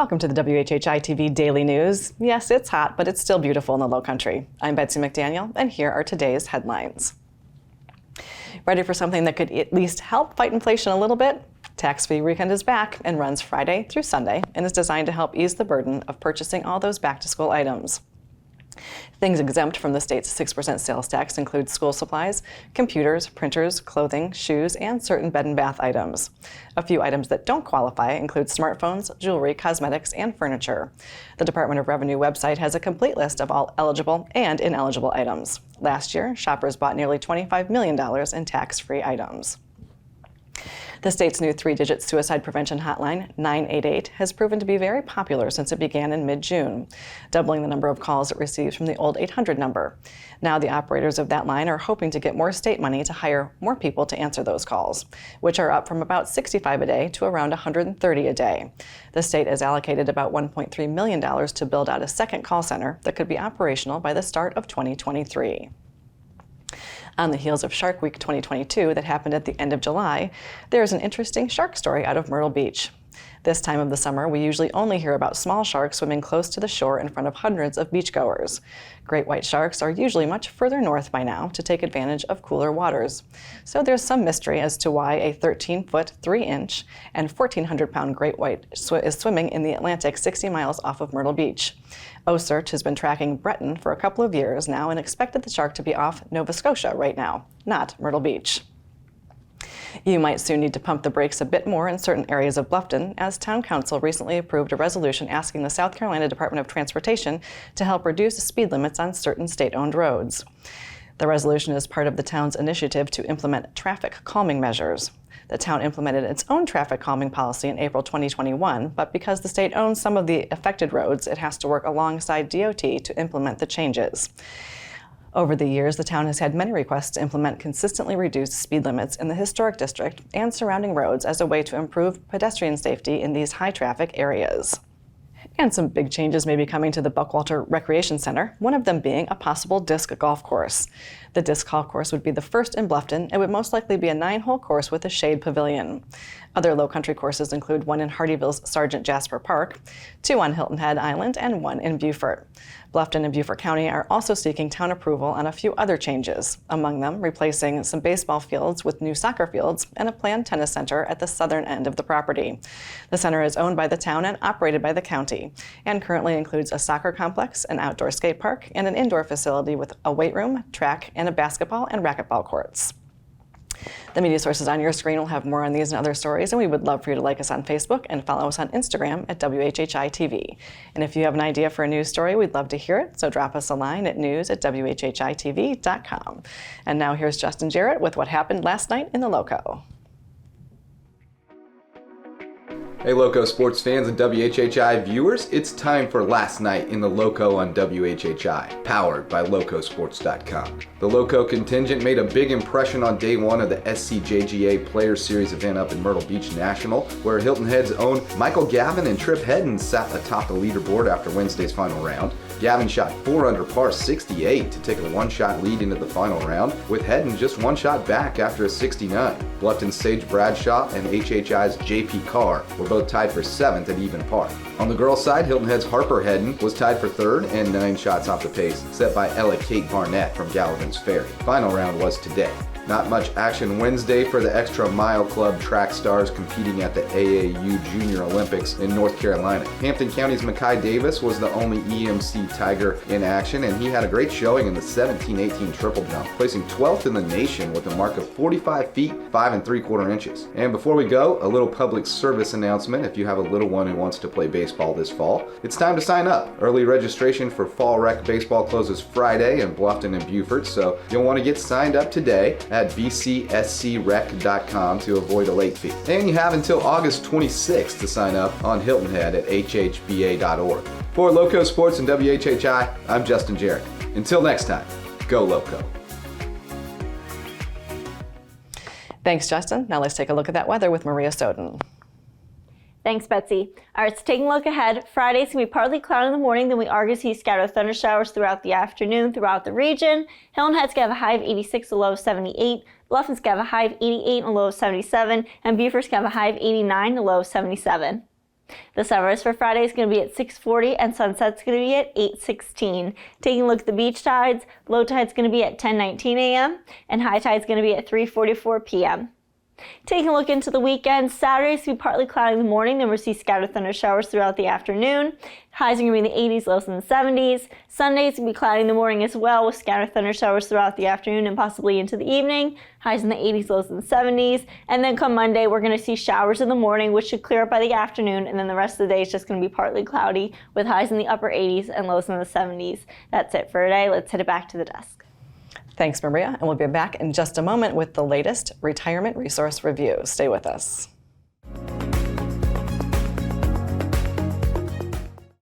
Welcome to the WHHI-TV Daily News. Yes, it's hot, but it's still beautiful in the Lowcountry. I'm Betsy McDaniel, and here are today's headlines. Ready for something that could at least help fight inflation a little bit? Tax-free weekend is back and runs Friday through Sunday and is designed to help ease the burden of purchasing all those back-to-school items. Things exempt from the state's 6% sales tax include school supplies, computers, printers, clothing, shoes, and certain bed and bath items. A few items that don't qualify include smartphones, jewelry, cosmetics, and furniture. The Department of Revenue website has a complete list of all eligible and ineligible items. Last year, shoppers bought nearly $25 million in tax-free items. The state's new 3-digit suicide prevention hotline, 988, has proven to be very popular since it began in mid-June, doubling the number of calls it receives from the old 800 number. Now the operators of that line are hoping to get more state money to hire more people to answer those calls, which are up from about 65 a day to around 130 a day. The state has allocated about $1.3 million to build out a second call center that could be operational by the start of 2023. On the heels of Shark Week 2022 that happened at the end of July, there is an interesting shark story out of Myrtle Beach. This time of the summer, we usually only hear about small sharks swimming close to the shore in front of hundreds of beachgoers. Great white sharks are usually much further north by now to take advantage of cooler waters. So there's some mystery as to why a 13-foot, 3-inch, and 1,400-pound great white is swimming in the Atlantic 60 miles off of Myrtle Beach. OSearch has been tracking Breton for a couple of years now and expected the shark to be off Nova Scotia right now, not Myrtle Beach. You might soon need to pump the brakes a bit more in certain areas of Bluffton, as Town Council recently approved a resolution asking the South Carolina Department of Transportation to help reduce speed limits on certain state-owned roads. The resolution is part of the town's initiative to implement traffic calming measures. The town implemented its own traffic calming policy in April 2021, but because the state owns some of the affected roads, it has to work alongside DOT to implement the changes. Over the years, the town has had many requests to implement consistently reduced speed limits in the historic district and surrounding roads as a way to improve pedestrian safety in these high-traffic areas. And some big changes may be coming to the Buckwalter Recreation Center, one of them being a possible disc golf course. The disc golf course would be the first in Bluffton and would most likely be a 9-hole course with a shade pavilion. Other Lowcountry courses include one in Hardyville's Sergeant Jasper Park, 2 on Hilton Head Island, and 1 in Beaufort. Bluffton and Beaufort County are also seeking town approval on a few other changes, among them replacing some baseball fields with new soccer fields and a planned tennis center at the southern end of the property. The center is owned by the town and operated by the county, and currently includes a soccer complex, an outdoor skate park, and an indoor facility with a weight room, track, and a basketball and racquetball courts. The media sources on your screen will have more on these and other stories, and we would love for you to like us on Facebook and follow us on Instagram at WHHI-TV. And if you have an idea for a news story, we'd love to hear it, so drop us a line at news@WHHITV.com. And now here's Justin Jarrett with what happened last night in the Loco. Hey Loco sports fans and WHHI viewers, it's time for Last Night in the Loco on WHHI, powered by LocoSports.com. The Loco contingent made a big impression on day 1 of the SCJGA Players Series event up in Myrtle Beach National, where Hilton Head's own Michael Gavin and Trip Hedden sat atop the leaderboard after Wednesday's final round. Gavin shot 4 under par 68 to take a 1-shot lead into the final round, with Hedden just 1 shot back after a 69. Bluffton's Sage Bradshaw and HHI's JP Carr were both tied for 7th at even par. On the girls' side, Hilton Head's Harper Hedden was tied for 3rd and 9 shots off the pace, set by Ella Kate Barnett from Gallivan's Ferry. Final round was today. Not much action Wednesday for the Extra Mile Club track stars competing at the AAU Junior Olympics in North Carolina. Hampton County's Makai Davis was the only EMC Tiger in action, and he had a great showing in the 17-18 triple jump, placing 12th in the nation with a mark of 45 feet, 5 3/4 inches. And before we go, a little public service announcement. If you have a little one who wants to play baseball this fall, it's time to sign up. Early registration for Fall Rec Baseball closes Friday in Bluffton and Beaufort, so you'll want to get signed up today at bcscrec.com to avoid a late fee. And you have until August 26th to sign up on Hilton Head at hhba.org. For Loco Sports and WHHI, I'm Justin Jarrett. Until next time, go Loco. Thanks, Justin. Now let's take a look at that weather with Maria Soden. Thanks, Betsy. All right, so taking a look ahead, Friday's going to be partly cloudy in the morning, then we are going to see scattered thunder showers throughout the afternoon throughout the region. Hilton Head's going to have a high of 86, a low of 78. Bluffton's going to have a high of 88 and a low of 77. And Beaufort's going to have a high of 89 and a low of 77. The sunrise for Friday is going to be at 6:40 and sunset's going to be at 8:16. Taking a look at the beach tides, low tide's going to be at 10:19 a.m. and high tide's going to be at 3:44 p.m. Taking a look into the weekend, Saturday is going to be partly cloudy in the morning, then we'll see scattered thunder showers throughout the afternoon. Highs are going to be in the 80s, lows in the 70s. Sunday is going to be cloudy in the morning as well, with scattered thunder showers throughout the afternoon and possibly into the evening. Highs in the 80s, lows in the 70s. And then come Monday, we're going to see showers in the morning, which should clear up by the afternoon. And then the rest of the day is just going to be partly cloudy, with highs in the upper 80s and lows in the 70s. That's it for today. Let's head it back to the desk. Thanks, Maria, and we'll be back in just a moment with the latest retirement resource review. Stay with us.